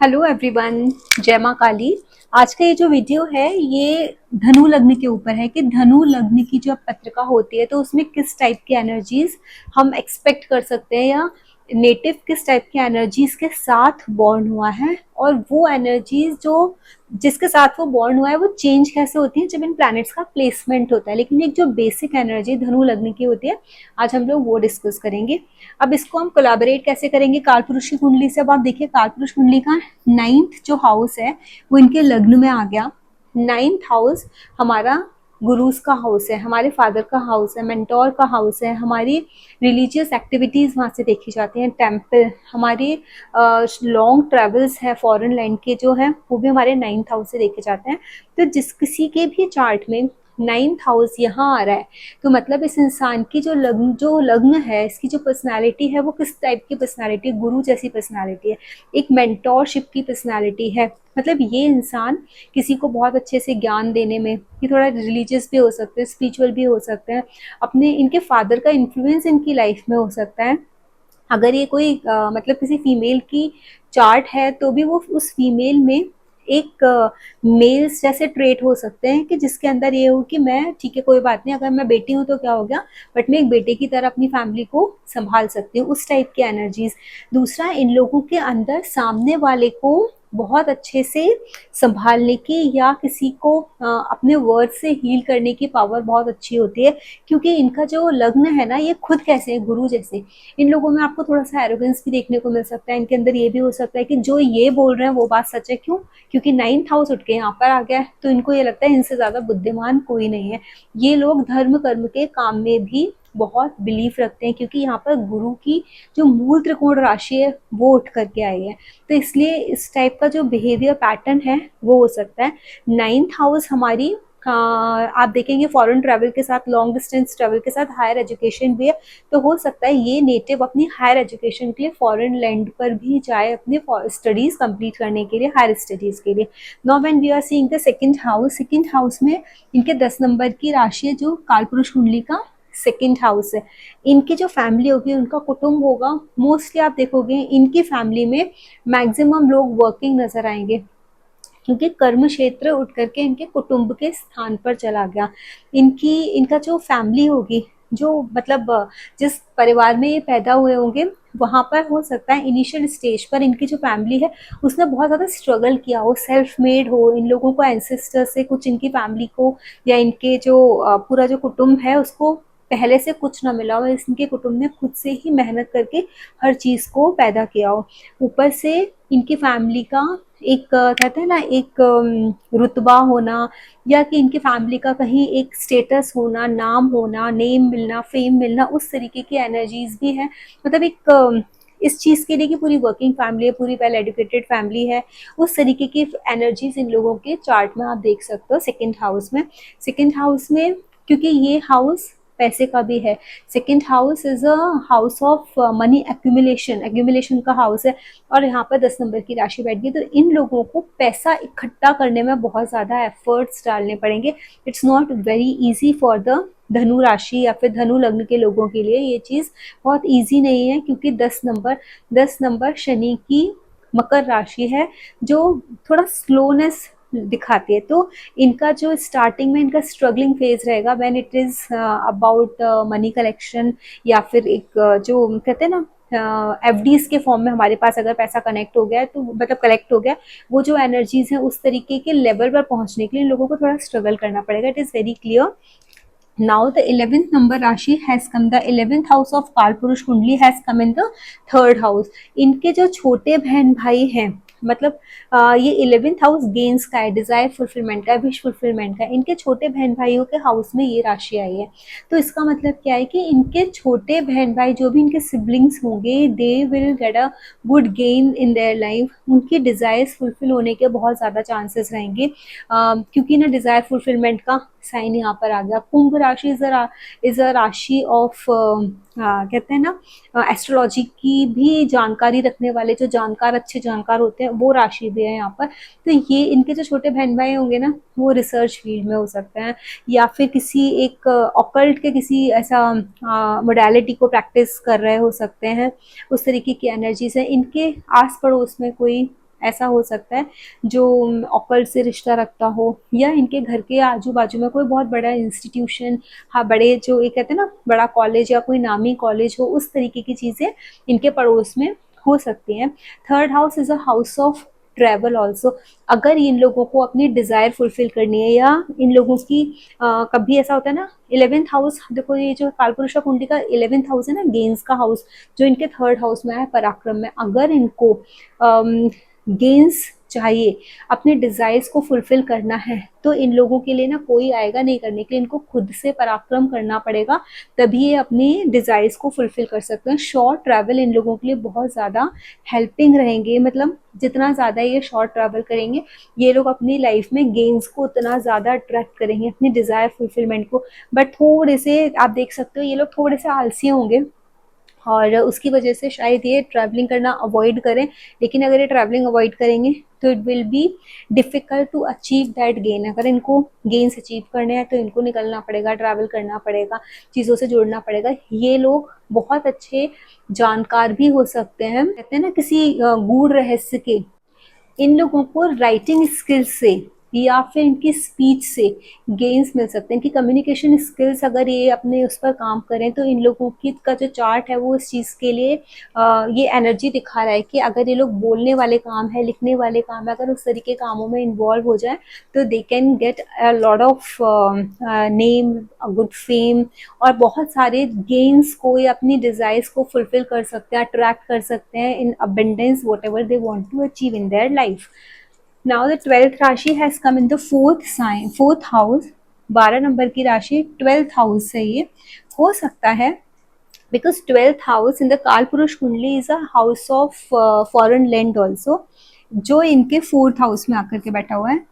Hello everyone, जय माँ काली। आज का ये जो वीडियो है ये धनु लग्न के ऊपर है कि धनु लग्न की जो पत्रिका होती है तो उसमें किस टाइप की एनर्जीज हम एक्सपेक्ट कर सकते हैं या नेटिव किस टाइप की एनर्जीज के साथ बॉर्न हुआ है और वो एनर्जीज जो जिसके साथ वो बॉर्न हुआ है वो चेंज कैसे होती है जब इन प्लैनेट्स का प्लेसमेंट होता है। लेकिन एक जो बेसिक एनर्जी धनु लग्न की होती है आज हम लोग वो डिस्कस करेंगे। अब इसको हम कोलैबोरेट कैसे करेंगे कालपुरुष की कुंडली से। अब आप देखिए कालपुरुष कुंडली का 9th जो हाउस है वो इनके लग्न में आ गया। 9th हाउस हमारा गुरुज का हाउस है, हमारे फादर का हाउस है, मेंटोर का हाउस है, हमारी रिलीजियस एक्टिविटीज वहाँ से देखी जाती हैं, टेम्पल, हमारी लॉन्ग ट्रेवल्स है, फॉरेन लैंड के जो है वो भी हमारे 9th हाउस से देखे जाते हैं। तो जिस किसी के भी चार्ट में 9th हाउस यहाँ आ रहा है तो मतलब इस इंसान की जो लग्न है, इसकी जो पर्सनालिटी है वो किस टाइप की पर्सनालिटी है, गुरु जैसी पर्सनालिटी है, एक मेंटोरशिप की पर्सनालिटी है। मतलब ये इंसान किसी को बहुत अच्छे से ज्ञान देने में, ये थोड़ा रिलीजियस भी हो सकते हैं, स्पिरिचुअल भी हो सकते हैं, अपने इनके फादर का इन्फ्लुएंस इनकी लाइफ में हो सकता है। अगर ये कोई मतलब किसी फीमेल की चार्ट है तो भी वो उस फीमेल में एक मेल्स जैसे ट्रेट हो सकते हैं कि जिसके अंदर ये हो कि मैं ठीक है कोई बात नहीं, अगर मैं बेटी हूँ तो क्या हो गया, बट मैं एक बेटे की तरह अपनी फैमिली को संभाल सकती हूँ, उस टाइप की एनर्जीज। दूसरा, इन लोगों के अंदर सामने वाले को बहुत अच्छे से संभालने की या किसी को अपने वर्ड से हील करने की पावर बहुत अच्छी होती है, क्योंकि इनका जो लग्न है ना ये खुद कैसे है, गुरु जैसे। इन लोगों में आपको थोड़ा सा एरोगेंस भी देखने को मिल सकता है, इनके अंदर ये भी हो सकता है कि जो ये बोल रहे हैं वो बात सच है। क्यों? क्योंकि 9th हाउस उठ के यहाँ पर आ गया है तो इनको ये लगता है इनसे ज्यादा बुद्धिमान कोई नहीं है। ये लोग धर्म कर्म के काम में भी बहुत बिलीव रखते हैं क्योंकि यहाँ पर गुरु की जो मूल त्रिकोण राशि है वो उठ करके आई है, तो इसलिए इस टाइप का जो बिहेवियर पैटर्न है वो हो सकता है। 9th हाउस हमारी आप देखेंगे फॉरेन ट्रैवल के साथ, लॉन्ग डिस्टेंस ट्रैवल के साथ हायर एजुकेशन भी है, तो हो सकता है ये नेटिव अपनी हायर एजुकेशन के लिए फॉरेन लैंड पर भी जाए अपने स्टडीज कंप्लीट करने के लिए, हायर स्टडीज के लिए। Now when we are seeing the second house में इनके 10 नंबर की राशि है जो कालपुरुष कुंडली का सेकंड हाउस है। इनकी जो फैमिली होगी, उनका कुटुंब होगा, मोस्टली आप देखोगे इनकी फैमिली में मैक्सिमम लोग वर्किंग नजर आएंगे क्योंकि कर्म क्षेत्र उठ करके इनके कुटुंब के स्थान पर चला गया। इनका जो फैमिली होगी, जो मतलब जिस परिवार में ये पैदा हुए होंगे वहां पर हो सकता है इनिशियल स्टेज पर इनकी जो फैमिली है उसने बहुत ज़्यादा स्ट्रगल किया हो, सेल्फ मेड हो, इन लोगों को एंसेस्टर से कुछ इनकी फैमिली को या इनके जो पूरा जो कुटुंब है उसको पहले से कुछ ना मिला हो, इनके कुटुंब ने खुद से ही मेहनत करके हर चीज़ को पैदा किया हो। ऊपर से इनकी फैमिली का एक कहते हैं ना एक रुतबा होना या कि इनकी फैमिली का कहीं एक स्टेटस होना, नाम होना, नेम मिलना, फेम मिलना, उस तरीके की एनर्जीज भी है। मतलब एक इस चीज़ के लिए कि पूरी वर्किंग फैमिली है, पूरी वेल एजुकेटेड फैमिली है, उस तरीके की एनर्जीज इन लोगों के चार्ट में आप देख सकते हो सेकंड हाउस में। सेकंड हाउस में क्योंकि ये हाउस पैसे का भी है, second house is a house of money accumulation का हाउस है, और यहाँ पर 10 नंबर की राशि बैठ गई तो इन लोगों को पैसा इकट्ठा करने में बहुत ज़्यादा एफर्ट्स डालने पड़ेंगे। It's not very easy for the धनु राशि या फिर धनु लग्न के लोगों के लिए ये चीज़ बहुत इजी नहीं है, क्योंकि 10 नंबर शनि की मकर राशि है जो थोड़ा स्लोनेस दिखाती है। तो इनका जो स्टार्टिंग में इनका स्ट्रगलिंग फेज रहेगा when it is about money collection, या फिर एक जो कहते हैं ना एफडीज के फॉर्म में हमारे पास अगर पैसा कनेक्ट हो गया है तो मतलब कलेक्ट हो गया, वो जो एनर्जीज है उस तरीके के लेवल पर पहुंचने के लिए लोगों को थोड़ा स्ट्रगल करना पड़ेगा। It is very clear. Now the 11th number राशि has come, the 11th house of कालपुरुष कुंडली has come in the third house। इनके जो छोटे बहन भाई हैं, मतलब ये 11th हाउस गेन्स का है, डिजायर फुलफिलमेंट का, विश फुलफिलमेंट का, इनके छोटे बहन भाइयों के हाउस में ये राशि आई है। तो इसका मतलब क्या है कि इनके छोटे बहन भाई जो भी इनके सिबलिंग्स होंगे they will get a good gain in their life, उनकी डिजायर्स फुलफिल होने के बहुत ज़्यादा चांसेस रहेंगे, क्योंकि ना डिजायर फुलफिलमेंट का साइन यहाँ पर आ गया। कुंभ राशि इज अ राशि ऑफ कहते हैं ना एस्ट्रोलॉजी की भी जानकारी रखने वाले जो जानकार, अच्छे जानकार होते हैं, वो राशि भी है यहाँ पर। तो ये इनके जो छोटे बहन भाई होंगे ना वो रिसर्च फील्ड में हो सकते हैं या फिर किसी एक ऑकल्ट के किसी ऐसा मोडालिटी को प्रैक्टिस कर रहे हो सकते हैं, उस तरीके की एनर्जीज है। इनके आस पड़ोस में कोई ऐसा हो सकता है जो ऑकल्ट से रिश्ता रखता हो, या इनके घर के आजू बाजू में कोई बहुत बड़ा इंस्टीट्यूशन, हाँ बड़े जो ये कहते हैं ना बड़ा कॉलेज या कोई नामी कॉलेज हो, उस तरीके की चीज़ें इनके पड़ोस में हो सकती हैं। Third house is a house of travel also. अगर इन लोगों को अपनी डिज़ायर फुलफिल करनी है, या इन लोगों की कभी ऐसा होता है ना, 11th हाउस देखो, ये जो कालपुरुषा कुंडली का 11th हाउस है ना, गेन्स का हाउस, जो इनके थर्ड हाउस में है पराक्रम में, अगर इनको गेन्स चाहिए, अपने डिजायर्स को फुलफिल करना है, तो इन लोगों के लिए ना कोई आएगा नहीं करने के लिए, इनको खुद से पराक्रम करना पड़ेगा, तभी ये अपनी डिजायर्स को फुलफिल कर सकते हैं। शॉर्ट ट्रैवल इन लोगों के लिए बहुत ज़्यादा हेल्पिंग रहेंगे, मतलब जितना ज़्यादा ये शॉर्ट ट्रैवल करेंगे, ये लोग अपनी लाइफ में गेन्स को उतना ज़्यादा अट्रैक्ट करेंगे, अपनी डिज़ायर फुलफिलमेंट को। बट थोड़े से आप देख सकते हो ये लोग थोड़े से आलसी होंगे, और उसकी वजह से शायद ये ट्रैवलिंग करना अवॉइड करें। लेकिन अगर ये ट्रैवलिंग अवॉइड करेंगे तो it will be difficult to achieve that gain. अगर इनको गेन्स अचीव करने हैं तो इनको निकलना पड़ेगा, ट्रैवल करना पड़ेगा, चीज़ों से जुड़ना पड़ेगा। ये लोग बहुत अच्छे जानकार भी हो सकते हैं, कहते हैं ना किसी गूढ़ रहस्य के। इन लोगों को राइटिंग स्किल्स से या फिर इनकी स्पीच से गेन्स मिल सकते हैं, कि कम्युनिकेशन स्किल्स अगर ये अपने उस पर काम करें, तो इन लोगों की का जो चार्ट है वो इस चीज़ के लिए ये एनर्जी दिखा रहा है कि अगर ये लोग बोलने वाले काम है, लिखने वाले काम है, अगर उस तरीके कामों में इन्वॉल्व हो जाए तो they can get a lot of name, good fame, और बहुत सारे गेन्स को या अपनी डिजायर्स को फुलफिल कर सकते हैं, अट्रैक्ट कर सकते हैं in abundance whatever they want to achieve in their life. Now the 12th राशि has come in the fourth house। 12 number की राशि 12th हाउस से ये हो सकता है, because 12th house in the कालपुरुष कुंडली is a house of foreign land also, जो इनके 4th हाउस में आकर के बैठा हुआ है।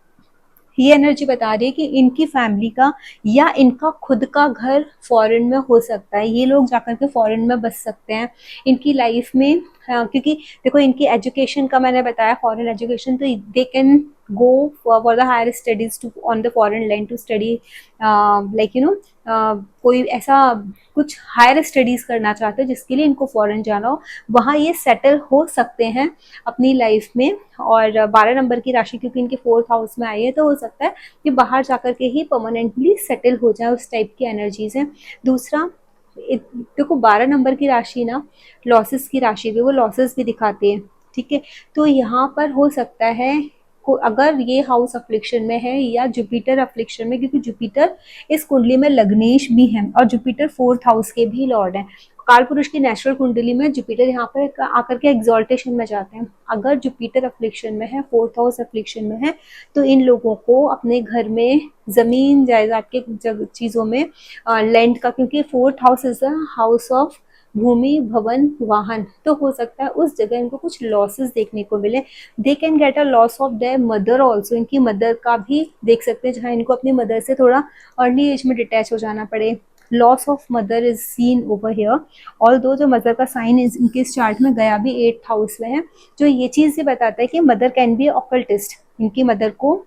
ये एनर्जी बता रही है कि इनकी फैमिली का या इनका खुद का घर फॉरेन में हो सकता है, ये लोग जाकर के फॉरेन में बस सकते हैं इनकी लाइफ में। क्योंकि देखो इनकी एजुकेशन का मैंने बताया फॉरेन एजुकेशन, तो they can go for the higher studies to on the foreign land to study, like you know कोई ऐसा कुछ हायर स्टडीज करना चाहते हैं जिसके लिए इनको फॉरेन जाना हो, वहाँ ये सेटल हो सकते हैं अपनी लाइफ में। और 12 नंबर की राशि क्योंकि इनके 4th हाउस में आई है, तो हो सकता है कि बाहर जाकर के ही परमानेंटली सेटल हो जाए, उस टाइप की एनर्जीज हैं। दूसरा देखो 12 नंबर की राशि ना लॉसेस की राशि भी, वो लॉसेस भी दिखाती है, ठीक है। तो यहाँ पर हो सकता है अगर ये हाउस अफ्लिक्शन में है या जुपिटर अफ्लिक्शन में, क्योंकि जुपिटर इस कुंडली में लग्नेश भी है और जुपिटर 4th हाउस के भी लॉर्ड हैं। कालपुरुष की नेचुरल कुंडली में जुपिटर यहाँ पर आकर के एग्जॉल्टेशन में जाते हैं। अगर जुपिटर अफ्लिक्शन में है, 4th हाउस अफ्लिक्शन में है, तो इन लोगों को अपने घर में जमीन जायदाद के चीजों में लैंड का, क्योंकि 4th house is the house of भूमि, भवन, वाहन, तो हो सकता है उस जगह इनको कुछ लॉसेस देखने को मिले। They can get a loss of their mother also, इनकी मदर का भी देख सकते हैं, जहाँ इनको अपनी मदर से थोड़ा अर्ली एज में डिटैच हो जाना पड़े। Loss of mother is seen over here, all दो जो मदर का साइन इनके चार्ट में गया भी 8th हाउस में है, जो ये चीज़ ये बताता है कि मदर कैन बी ऑकल्टिस्ट, इनकी मदर को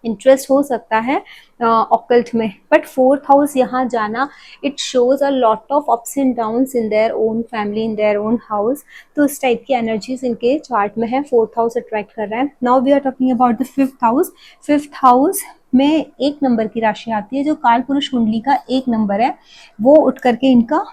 इंटरेस्ट हो सकता है ऑकल्ट में। बट 4th हाउस यहाँ जाना, it shows a lot of ups and downs in their own family, in their own house, तो इस टाइप की एनर्जीज इनके चार्ट में है। 4th हाउस अट्रैक्ट कर रहा है। Now we are talking about the 5th house. 5th house में 1 नंबर की राशि आती है, जो काल पुरुष कुंडली का 1 नंबर है, वो उठ करके इनका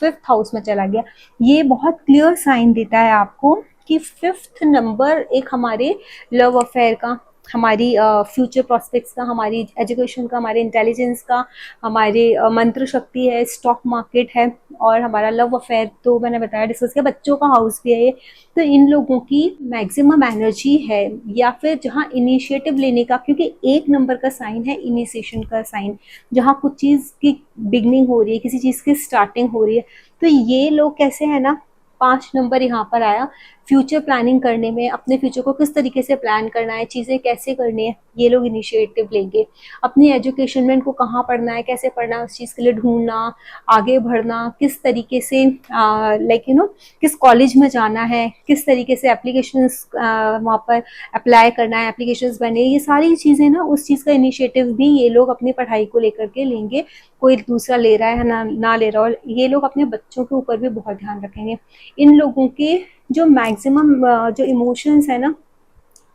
5th हाउस में चला गया। ये बहुत क्लियर साइन देता है आपको कि 5th नंबर एक हमारे लव अफेयर का, हमारी फ्यूचर प्रोस्पेक्ट्स का, हमारी एजुकेशन का, हमारे इंटेलिजेंस का, हमारे मंत्र शक्ति है, स्टॉक मार्केट है, और हमारा लव अफेयर तो मैंने बताया डिस्कस किया, बच्चों का हाउस भी है ये। तो इन लोगों की मैक्सिमम एनर्जी है, या फिर जहाँ इनिशिएटिव लेने का, क्योंकि 1 नंबर का साइन है इनिशिएशन का साइन, जहाँ कुछ चीज़ की बिगनिंग हो रही है, किसी चीज़ की स्टार्टिंग हो रही है। तो ये लोग कैसे है ना, 5 नंबर यहाँ पर आया, फ्यूचर प्लानिंग करने में, अपने फ्यूचर को किस तरीके से प्लान करना है, चीज़ें कैसे करनी है, ये लोग इनिशिएटिव लेंगे। अपनी एजुकेशन में इनको कहाँ पढ़ना है, कैसे पढ़ना है, उस चीज़ के लिए ढूंढना, आगे बढ़ना, किस तरीके से लाइक यू नो किस कॉलेज में जाना है, किस तरीके से एप्लीकेशंस वहाँ पर अप्लाई करना है, एप्लीकेशंस बने, ये सारी चीज़ें ना, उस चीज़ का इनिशिएटिव भी ये लोग अपनी पढ़ाई को लेकर के लेंगे। कोई दूसरा ले रहा है ना ले रहा, और ये लोग अपने बच्चों के ऊपर भी बहुत ध्यान रखेंगे। इन लोगों के जो मैक्सिमम जो इमोशंस है ना,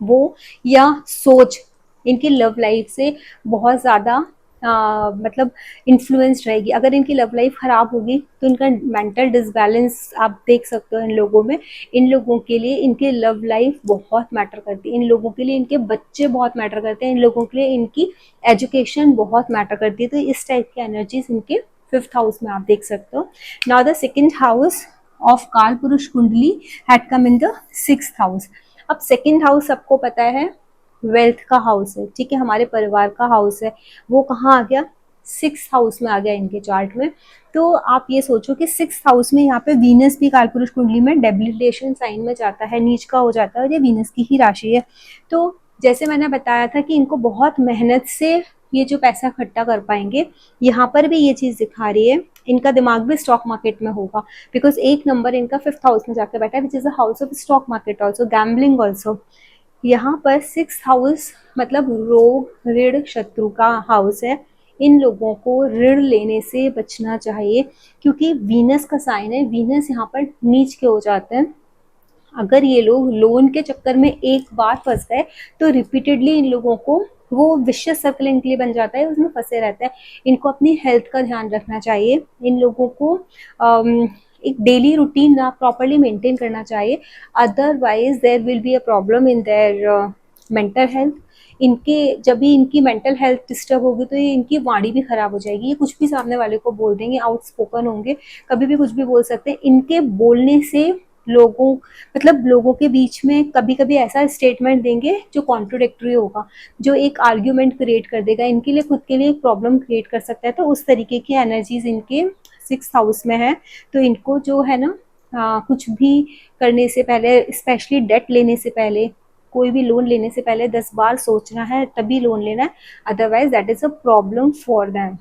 वो, या सोच इनकी लव लाइफ से बहुत ज़्यादा मतलब इन्फ्लुएंस्ड रहेगी। अगर इनकी लव लाइफ खराब होगी तो इनका मेंटल डिसबैलेंस आप देख सकते हो इन लोगों में। इन लोगों के लिए इनकी लव लाइफ बहुत मैटर करती है, इन लोगों के लिए इनके बच्चे बहुत मैटर करते हैं, इन लोगों के लिए इनकी एजुकेशन बहुत मैटर करती है। तो इस टाइप की एनर्जीज इनके 5th हाउस में आप देख सकते हो। Now the 2nd house of काल पुरुष कुंडली had come in the 6th house. अब 2nd हाउस सबको पता है वेल्थ का हाउस है, ठीक है, हमारे परिवार का हाउस है। वो कहाँ आ गया? 6th हाउस में आ गया इनके चार्ट में। तो आप ये सोचो कि 6th हाउस में यहाँ पे वीनस भी कालपुरुष कुंडली में डेबिलिटेशन साइन में जाता है, नीच का हो जाता है, और ये वीनस की ही राशि है। तो जैसे मैंने बताया था कि इनको बहुत मेहनत से ये जो पैसा इकट्ठा कर पाएंगे, यहाँ पर भी ये चीज दिखा रही है। इनका दिमाग भी स्टॉक मार्केट में होगा, बिकॉज 1 नंबर इनका 5th हाउस में जाकर बैठा है, which is the house of stock market also, gambling also. यहाँ पर 6th हाउस मतलब रोग ऋण शत्रु का हाउस है। इन लोगों को ऋण लेने से बचना चाहिए, क्योंकि वीनस का साइन है, वीनस यहाँ पर नीच के हो जाते हैं। अगर ये लोग लोन के चक्कर में एक बार फंस गए तो रिपीटेडली इन लोगों को वो विशियस सर्कल इनके लिए बन जाता है, उसमें फंसे रहते हैं। इनको अपनी हेल्थ का ध्यान रखना चाहिए, इन लोगों को एक डेली रूटीन ना प्रॉपरली मेंटेन करना चाहिए, otherwise there will be a problem in their mental health. इनके जब भी इनकी मेंटल हेल्थ डिस्टर्ब होगी तो ये इनकी वाणी भी खराब हो जाएगी, ये कुछ भी सामने वाले को बोल देंगे, आउटस्पोकन होंगे, कभी भी कुछ भी बोल सकते हैं। इनके बोलने से लोगों मतलब लोगों के बीच में कभी कभी ऐसा स्टेटमेंट देंगे जो कॉन्ट्रोडिक्टरी होगा, जो एक आर्ग्यूमेंट क्रिएट कर देगा, इनके लिए खुद के लिए एक प्रॉब्लम क्रिएट कर सकता है। तो उस तरीके की एनर्जीज इनके 6th हाउस में है। तो इनको जो है ना कुछ भी करने से पहले, स्पेशली डेट लेने से पहले, कोई भी लोन लेने से पहले 10 बार सोचना है तभी लोन लेना है, otherwise that is a problem for them.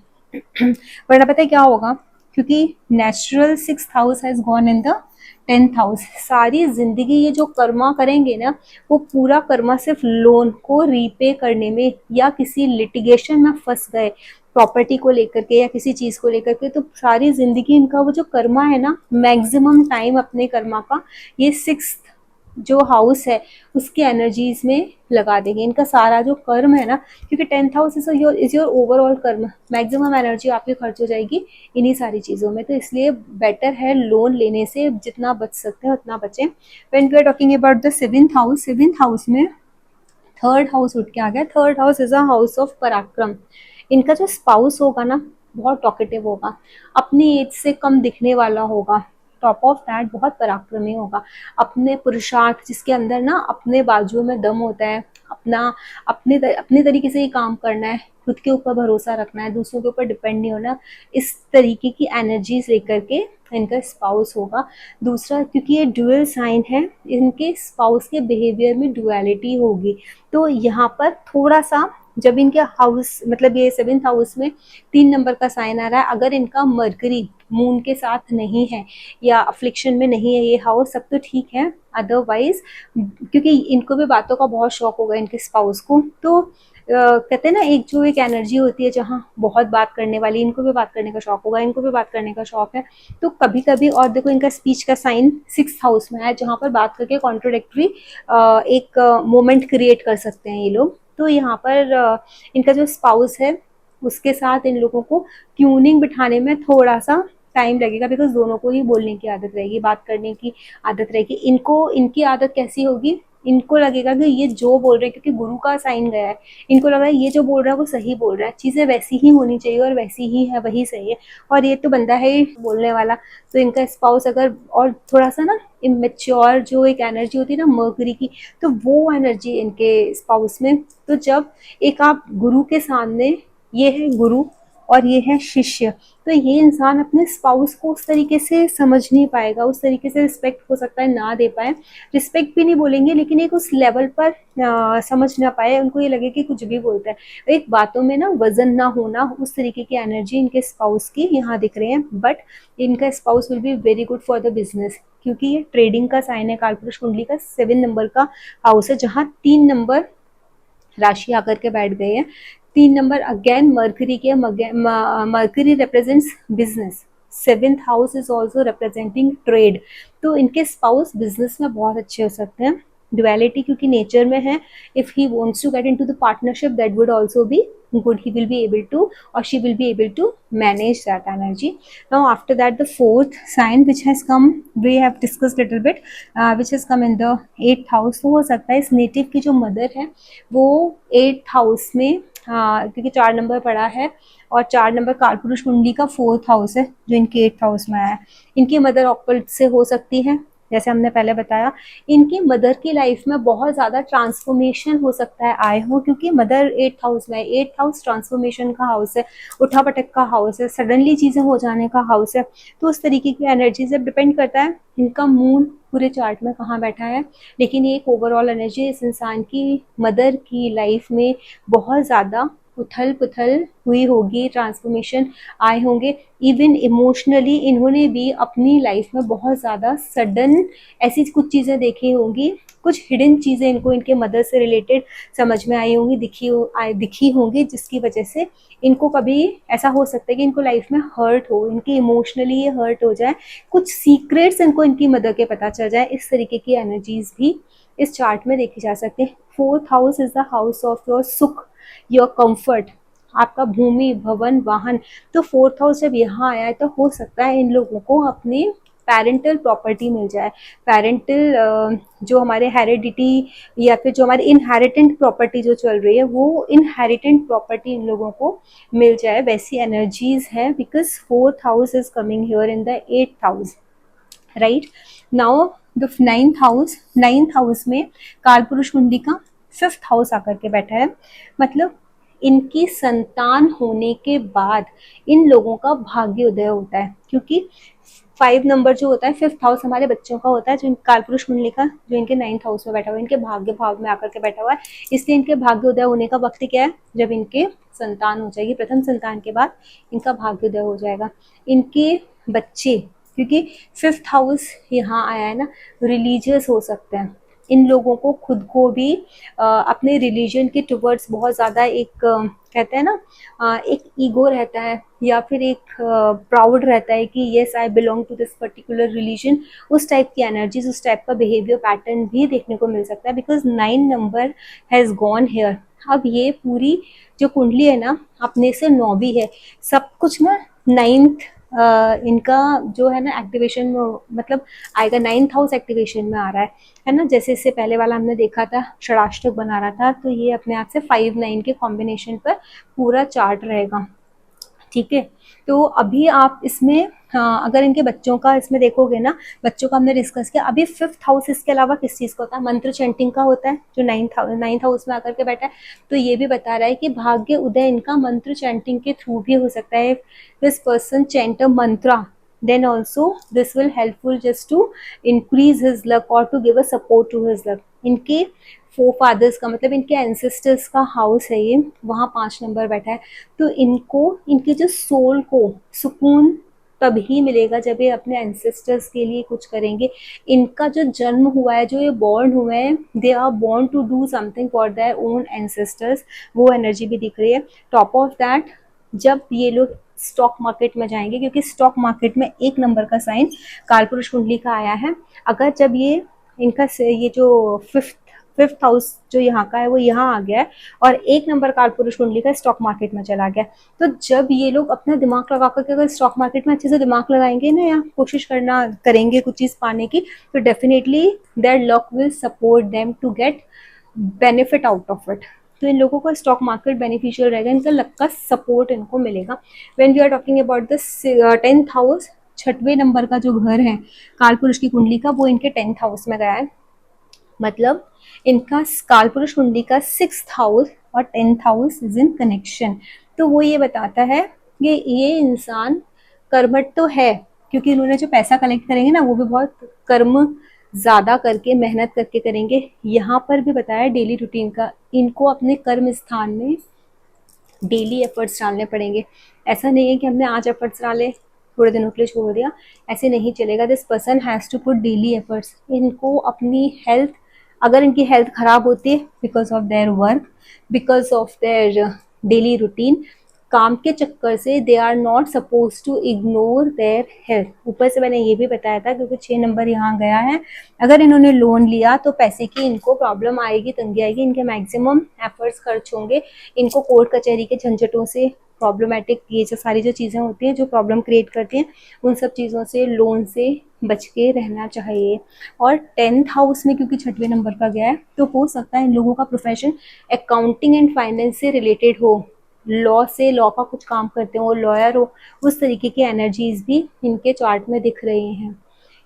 वरना पता है क्या होगा, क्योंकि natural 6th house has gone in the 10th house. सारी जिंदगी ये जो कर्मा करेंगे ना, वो पूरा कर्मा सिर्फ लोन को रीपे करने में या किसी लिटिगेशन में फंस गए प्रॉपर्टी को लेकर के या किसी चीज को लेकर के, तो सारी जिंदगी इनका वो जो कर्मा है ना, मैक्सिमम टाइम अपने कर्मा का ये 6th जो हाउस है उसकी एनर्जीज में लगा देंगे। इनका सारा जो कर्म है ना, क्योंकि 10th house is your overall कर्म, मैक्सिमम एनर्जी आपकी खर्च हो जाएगी इन्हीं सारी चीज़ों में। तो इसलिए बेटर है लोन लेने से जितना बच सकते हैं उतना बचें। When we are talking about the 7th house, 7th house में 3rd हाउस उठ के आ गया। 3rd house is a house of पराक्रम। इनका जो स्पाउस होगा ना बहुत टॉकेटिव होगा, अपनी एज से कम दिखने वाला होगा, टॉप ऑफ दैट बहुत पराक्रमी होगा। अपने पुरुषार्थ, जिसके अंदर ना अपने बाजुओं में दम होता है, अपने तरीके से ही काम करना है, खुद के ऊपर भरोसा रखना है, दूसरों के ऊपर डिपेंड नहीं होना, इस तरीके की एनर्जीज लेकर के इनका स्पाउस होगा। दूसरा, क्योंकि ये ड्यूअल साइन है, इनके स्पाउस के बिहेवियर में डुअलिटी होगी। तो यहाँ पर थोड़ा सा जब इनके हाउस मतलब ये 7th हाउस में 3 नंबर का साइन आ रहा है, अगर इनका मरकरी मून के साथ नहीं है या अफ्लिक्शन में नहीं है ये हाउस, सब तो ठीक है। अदरवाइज क्योंकि इनको भी बातों का बहुत शौक होगा इनके स्पाउस को, तो कहते हैं ना एक एनर्जी होती है जहाँ बहुत बात करने वाली, इनको भी बात करने का शौक होगा, इनको भी बात करने का शौक है। तो कभी कभी, और देखो इनका स्पीच का साइन 6th हाउस में है, जहाँ पर बात करके कॉन्ट्रोडिक्टरी एक मोमेंट क्रिएट कर सकते हैं ये लोग। तो यहाँ पर इनका जो स्पाउस है उसके साथ इन लोगों को ट्यूनिंग बिठाने में थोड़ा सा टाइम लगेगा, बिकॉज दोनों को ही बोलने की आदत रहेगी, बात करने की आदत रहेगी। इनको इनकी आदत कैसी होगी, इनको लगेगा कि ये जो बोल रहे हैं, क्योंकि गुरु का साइन गया है, इनको लग रहा है ये जो बोल रहा है वो सही बोल रहा है, चीज़ें वैसी ही होनी चाहिए और वैसी ही है, वही सही है, और ये तो बंदा है ही बोलने वाला। तो इनका स्पाउस अगर और थोड़ा सा ना इमेच्योर जो एक एनर्जी होती है ना मर्करी की, तो वो एनर्जी इनके स्पाउस में, तो जब एक आप गुरु के सामने, ये है गुरु और ये है शिष्य, तो ये इंसान अपने स्पाउस को उस तरीके से समझ नहीं पाएगा, उस तरीके से रिस्पेक्ट हो सकता है ना दे पाए, रिस्पेक्ट भी नहीं बोलेंगे लेकिन एक उस लेवल पर समझ ना पाए, उनको ये लगे कि कुछ भी बोलता है, एक बातों में ना वजन ना होना, उस तरीके की एनर्जी इनके स्पाउस की यहाँ दिख रहे हैं। बट इनका spouse will be very good for the business, क्योंकि ये ट्रेडिंग का साइन है, कालपुरुष कुंडली का 7 नंबर का हाउस है, जहाँ 3 नंबर राशि आकर के बैठ गए हैं। 3 नंबर अगेन मर्करी के, mercury represents business, 7th house is also representing trade. तो इनके स्पाउस बिजनेस में बहुत अच्छे हो सकते हैं। डुअलिटी क्योंकि नेचर में है. If he wants to get into the partnership, that would also be good. He will be able to, or she will be able to manage that energy. Now after that, the fourth sign which has come, we have discussed little bit, which has come in the 8th house. तो हो सकता है इस native की जो mother है वो 8th house में, क्योंकि 4 नंबर पड़ा है और 4 नंबर कालपुरुष कुंडली का 4th हाउस है जो इनके 8th हाउस में आया है. इनकी मदर ऑक्कल्ट से हो सकती है, जैसे हमने पहले बताया. इनकी मदर की लाइफ में बहुत ज़्यादा ट्रांसफॉर्मेशन हो सकता है आए हो, क्योंकि मदर 8th हाउस में है. 8th हाउस ट्रांसफॉर्मेशन का हाउस है, उठा पटक का हाउस है, सडनली चीज़ें हो जाने का हाउस है. तो उस तरीके की एनर्जी से डिपेंड करता है इनका मून पूरे चार्ट में कहाँ बैठा है. लेकिन ये एक ओवरऑल एनर्जी इस इंसान की मदर की लाइफ में बहुत ज़्यादा उथल पुथल हुई होगी, ट्रांसफॉर्मेशन आए होंगे. इवन इमोशनली इन्होंने भी अपनी लाइफ में बहुत ज़्यादा सडन ऐसी कुछ चीज़ें देखी होंगी, कुछ हिडन चीज़ें इनको इनके मदर से रिलेटेड समझ में आई होंगी, दिखी होंगी, जिसकी वजह से इनको कभी ऐसा हो सकता है कि इनको लाइफ में हर्ट हो, इनकी इमोशनली ये हर्ट हो जाए, कुछ सीक्रेट्स इनको इनकी मदर के पता चल जाए. इस तरीके की एनर्जीज भी इस चार्ट में देखी जा सकती है. 4th house is the house of your सुख, योर कंफर्ट, आपका भूमि भवन वाहन. तो 4th हाउस जब यहाँ आया है तो हो सकता है इन लोगों को अपनी पेरेंटल प्रॉपर्टी मिल जाए. पेरेंटल जो हमारे हेरिडिटी या फिर जो हमारी इनहेरिटेंट प्रॉपर्टी जो चल रही है वो इनहेरिटेंट प्रॉपर्टी इन लोगों को मिल जाए, वैसी एनर्जीज है. Because 4th house is coming here in the 8th house, right. Now the 9th house में कालपुरुष कुंडली का 5th हाउस आकर के बैठा है. मतलब इनकी संतान होने के बाद इन लोगों का भाग्योदय होता है, क्योंकि 5 नंबर जो होता है 5th हाउस हमारे बच्चों का होता है, जो कालपुरुष कुंडली का जो इनके 9th हाउस में बैठा हुआ है, इनके भाग्य भाव में आकर के बैठा हुआ है. इसलिए इनके भाग्योदय होने का वक्त क्या है, जब इनके संतान हो जाएगी. प्रथम संतान के बाद इनका भाग्योदय हो जाएगा. इनके बच्चे, क्योंकि 5th हाउस यहाँ आया है ना, रिलीजियस हो सकते हैं. इन लोगों को खुद को भी अपने रिलीजन के टुवर्ड्स बहुत ज़्यादा एक कहते हैं ना, एक ईगो रहता है या फिर एक प्राउड रहता है कि yes I belong to this particular religion. उस टाइप की एनर्जीज, उस टाइप का बिहेवियर पैटर्न भी देखने को मिल सकता है. Because 9 number has gone here. अब ये पूरी जो कुंडली है ना, अपने से 9 भी है, सब कुछ ना 9th इनका जो है ना एक्टिवेशन में मतलब आएगा. 9th हाउस एक्टिवेशन में आ रहा है ना. जैसे इससे पहले वाला हमने देखा था षडाष्टक बना रहा था, तो ये अपने आप से 5-9 के कॉम्बिनेशन पर पूरा चार्ट रहेगा. ठीक है. तो अभी आप इसमें अगर इनके बच्चों का इसमें देखोगे ना, बच्चों का हमने डिस्कस किया. अभी 5th हाउस इसके अलावा किस चीज़ का होता है, मंत्र चैंटिंग का होता है, जो 9th हाउस में आकर के बैठा है. तो ये भी बता रहा है कि भाग्य उदय इनका मंत्र चैंटिंग के थ्रू भी हो सकता है. This person chant a Mantra, then also this will helpful just to increase his luck or to give a support to his luck. इनके फोरफादर्स का मतलब इनके एंसेस्टर्स का हाउस है ये, वहाँ 5 नंबर बैठा है. तो इनको इनके जो सोल को सुकून तभी मिलेगा जब ये अपने एंसेस्टर्स के लिए कुछ करेंगे. इनका जो जन्म हुआ है, जो ये बॉर्न हुए हैं, they are born to do something for their own ancestors. वो एनर्जी भी दिख रही है. टॉप ऑफ दैट, जब ये लोग स्टॉक मार्केट में जाएंगे, क्योंकि स्टॉक मार्केट में 1 नंबर का साइन कालपुरुष कुंडली का आया है. अगर जब ये इनका ये जो फिफ्थ हाउस जो यहाँ का है वो यहाँ आ गया है और 1 नंबर कालपुरुष कुंडली का स्टॉक मार्केट में चला गया, तो जब ये लोग अपना दिमाग लगा करके अगर स्टॉक मार्केट में अच्छे से दिमाग लगाएंगे ना, या कोशिश करेंगे कुछ चीज़ पाने की, तो definitely their luck will support them to get benefit out of it. तो इन लोगों का स्टॉक मार्केट बेनिफिशियल रहेगा, इनका लक का सपोर्ट इनको मिलेगा. When we are talking about the 10th house, 6वें नंबर का जो घर है कालपुरुष की कुंडली का, वो इनके 10th हाउस में गया है. मतलब इनका कालपुरुष कुंडली का 6th हाउस और 10th house is in connection. तो वो ये बताता है कि ये इंसान कर्मठ तो है, क्योंकि इन्होंने जो पैसा कलेक्ट करेंगे ना, वो भी बहुत कर्म ज़्यादा करके मेहनत करके करेंगे. यहाँ पर भी बताया डेली रूटीन का, इनको अपने कर्म स्थान में डेली एफर्ट्स डालने पड़ेंगे. ऐसा नहीं है कि हमने आज एफर्ट्स डाले थोड़े दिनों के लिए छोड़ दिया, ऐसे नहीं चलेगा. This person has to put daily efforts. इनको अपनी हेल्थ, अगर इनकी हेल्थ ख़राब होती है because of their work, because of their daily routine, काम के चक्कर से they are not suppose to ignore their health. ऊपर से मैंने ये भी बताया था क्योंकि 6 नंबर यहाँ गया है, अगर इन्होंने लोन लिया तो पैसे की इनको प्रॉब्लम आएगी, तंगी आएगी, इनके मैक्सिमम एफर्ट्स खर्च होंगे, इनको कोर्ट कचहरी के झंझटों से, प्रॉब्लमेटिक ये जो सारी जो चीज़ें होती हैं जो प्रॉब्लम क्रिएट करती हैं, उन सब चीज़ों से, लोन से बच के रहना चाहिए। और 10th हाउस में क्योंकि 6वें नंबर का गया है तो हो सकता है इन लोगों का प्रोफेशन अकाउंटिंग एंड फाइनेंस से रिलेटेड हो, लॉ से, लॉ का कुछ काम करते हो, लॉयर हो, उस तरीके की एनर्जीज भी इनके चार्ट में दिख रही हैं।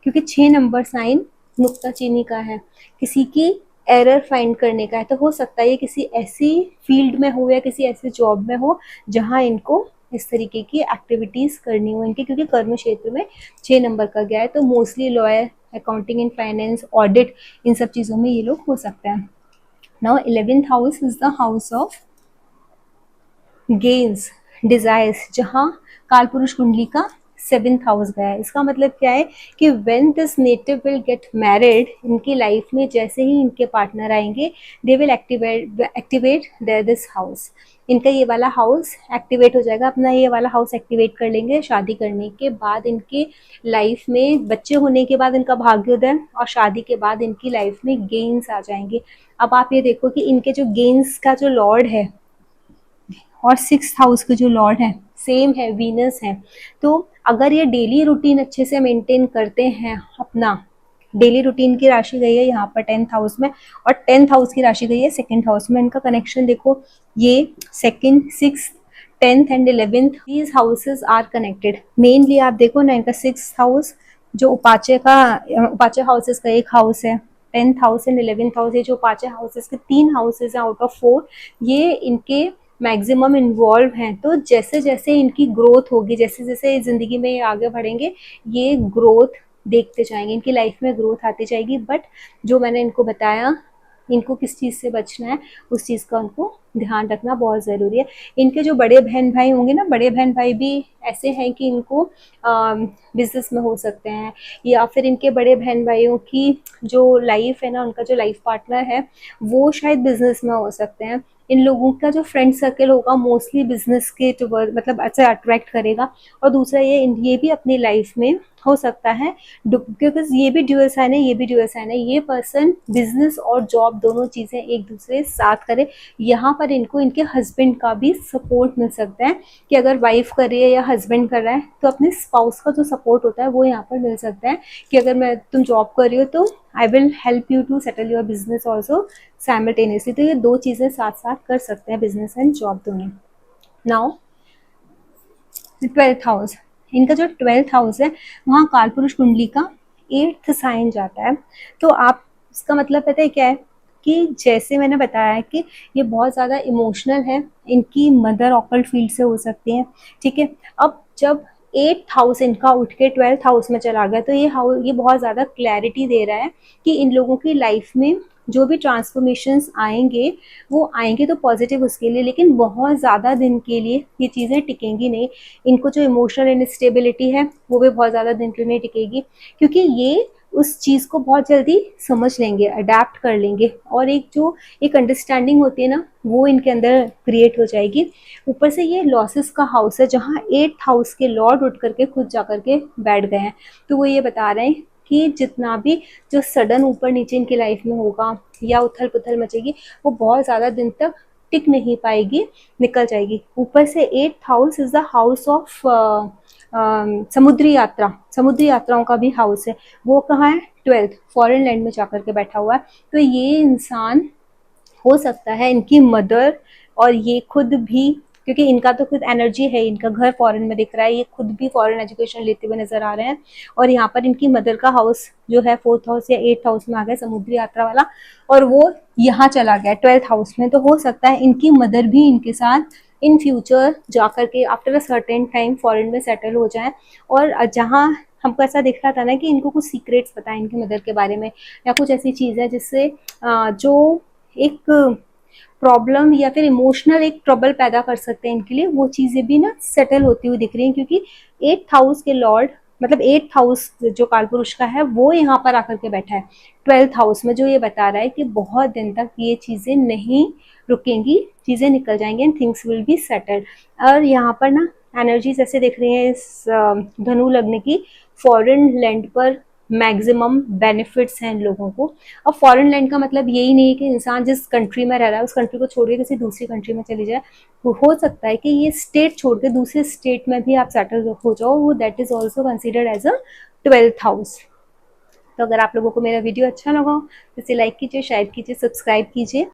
क्योंकि 6 नंबर साइन नुक्ताचीनी का है, किसी की एरर फाइंड करने का है, तो हो सकता है ये किसी ऐसी फील्ड में हो या किसी ऐसी जॉब में हो जहां इनको इस तरीके की एक्टिविटीज करनी हो इनके, क्योंकि कर्म क्षेत्र में 6 नंबर का गया है, तो mostly lawyer, accounting and finance, audit, इन सब चीज़ों में ये लोग हो सकते हैं। Now 11th house is the house of gains, desires, जहाँ काल पुरुष कुंडली का 7th हाउस गया है। इसका मतलब क्या है कि when this native will get married, इनकी लाइफ में जैसे ही इनके पार्टनर आएंगे, they will activate this house, इनका ये वाला हाउस एक्टिवेट हो जाएगा, अपना ये वाला हाउस एक्टिवेट कर लेंगे। शादी करने के बाद इनके लाइफ में, बच्चे होने के बाद इनका भाग्योदय, और शादी के बाद इनकी लाइफ में गेन्स आ जाएंगे। अब आप ये देखो कि इनके जो गेन्स का जो लॉर्ड है और 6th हाउस के जो लॉर्ड है सेम है, वीनस है, तो अगर ये डेली रूटीन अच्छे से मेंटेन करते हैं, अपना डेली रूटीन की राशि गई है यहाँ पर 10th हाउस में, और 10th हाउस की राशि गई है 2nd हाउस में, इनका कनेक्शन देखो, ये 2nd, 6th, 10th and 11th, these houses are connected. Mainly आप देखो ना, इनका 6th हाउस जो उपाचे हाउसेस का एक हाउस है, 10th house and 11th house, ये जो उपाचे हाउसेस के 3 हाउसेस हैं आउट ऑफ 4, ये इनके मैक्सिमम इन्वॉल्व हैं। तो जैसे जैसे इनकी ग्रोथ होगी, जैसे जैसे जिंदगी में ये आगे बढ़ेंगे, ये ग्रोथ देखते जाएंगे, इनकी लाइफ में ग्रोथ आती जाएगी। बट जो मैंने इनको बताया, इनको किस चीज़ से बचना है, उस चीज़ का उनको ध्यान रखना बहुत ज़रूरी है। इनके जो बड़े बहन भाई होंगे ना, बड़े बहन भाई भी ऐसे हैं कि इनको बिजनेस में हो सकते हैं, या फिर इनके बड़े बहन भाइयों की जो लाइफ है ना, उनका जो लाइफ पार्टनर है वो शायद बिजनेस में हो सकते हैं। इन लोगों का जो फ्रेंड सर्कल होगा मोस्टली बिजनेस के टुवर्ड, मतलब अच्छा अट्रैक्ट करेगा। और दूसरा ये भी अपनी लाइफ में हो सकता है, क्योंकि ये भी ड्यूअल साइन है, ये भी ड्यूअल साइन है, ये पर्सन बिजनेस और जॉब दोनों चीजें एक दूसरे साथ करे। यहाँ पर इनको इनके हस्बैंड का भी सपोर्ट मिल सकता है, कि अगर वाइफ कर रही है या हस्बैंड कर रहा है तो अपने स्पाउस का जो सपोर्ट होता है वो यहाँ पर मिल सकता है, कि अगर तुम जॉब कर रही हो तो I will help you to settle your business also simultaneously. तो ये दो चीजें साथ साथ कर सकते हैं, बिजनेस एंड जॉब दोनों। नाउ 12th हाउस, इनका जो 12th हाउस है वहाँ काल पुरुष कुंडली का 8th साइन जाता है। तो आप, इसका मतलब पता है क्या है, कि जैसे मैंने बताया कि ये बहुत ज़्यादा इमोशनल है, इनकी मदर ऑकल्ट फील्ड से हो सकती है, ठीक है। अब जब 8th हाउस इनका उठ के 12th हाउस में चला गया, तो ये बहुत ज़्यादा क्लैरिटी दे रहा है कि इन लोगों की लाइफ में जो भी ट्रांसफॉर्मेशंस आएंगे वो आएंगे तो पॉजिटिव उसके लिए, लेकिन बहुत ज़्यादा दिन के लिए ये चीज़ें टिकेंगी नहीं। इनको जो इमोशनल इनस्टेबिलिटी है वो भी बहुत ज़्यादा दिन के लिए नहीं टिकेगी, क्योंकि ये उस चीज़ को बहुत जल्दी समझ लेंगे, अडेप्ट कर लेंगे, और एक अंडरस्टैंडिंग होती है ना, वो इनके अंदर क्रिएट हो जाएगी। ऊपर से ये लॉसेस का हाउस है, जहाँ 8th हाउस के लॉर्ड उठ करके खुद जा करके बैठ गए हैं। तो वो ये बता रहे हैं कि जितना भी जो सडन ऊपर नीचे इनकी लाइफ में होगा या उथल पुथल मचेगी, वो बहुत ज़्यादा दिन तक टिक नहीं पाएगी, निकल जाएगी। ऊपर से 8th house is the house of समुद्री यात्राओं का भी हाउस है। वो कहाँ है? 12th, फॉरेन लैंड में जाकर के बैठा हुआ है। तो ये इंसान हो सकता है इनकी मदर और ये खुद भी, क्योंकि इनका तो खुद एनर्जी है, इनका घर फॉरेन में दिख रहा है, ये खुद भी फॉरेन एजुकेशन लेते हुए नजर आ रहे हैं। और यहाँ पर इनकी मदर का हाउस जो है 4th हाउस या 8th हाउस में आ गया, समुद्री यात्रा वाला, और वो यहाँ चला गया 12th हाउस में। तो हो सकता है इनकी मदर भी इनके साथ इन फ्यूचर जाकर के after a certain time foreign में सेटल हो जाए। और जहाँ हमको ऐसा दिख रहा था ना कि इनको कुछ सीक्रेट्स पता है इनकी मदर के बारे में, या कुछ ऐसी चीज़ है जिससे जो एक प्रॉब्लम या फिर इमोशनल एक ट्रबल पैदा कर सकते हैं इनके लिए, वो चीज़ें भी ना सेटल होती हुई दिख रही हैं, क्योंकि 8th हाउस के लॉर्ड मतलब 8th हाउस जो कालपुरुष का है वो यहाँ पर आकर के बैठा है 12th हाउस में, जो ये बता रहा है कि बहुत दिन तक ये चीजें नहीं रुकेंगी, चीजें निकल जाएंगी and things will be settled. और यहाँ पर ना एनर्जीज ऐसे दिख रही है इस धनु लग्न की, फॉरेन लैंड पर मैक्सिमम बेनिफिट्स हैं इन लोगों को। अब फॉरेन लैंड का मतलब यही नहीं है कि इंसान जिस कंट्री में रह रहा है उस कंट्री को छोड़ के किसी दूसरी कंट्री में चली जाए, हो सकता है कि ये स्टेट छोड़ के दूसरे स्टेट में भी आप सेटल हो जाओ, वो that is also considered as a 12th house. तो अगर आप लोगों को मेरा वीडियो अच्छा लगा तो इसे लाइक कीजिए, शेयर कीजिए, सब्सक्राइब कीजिए।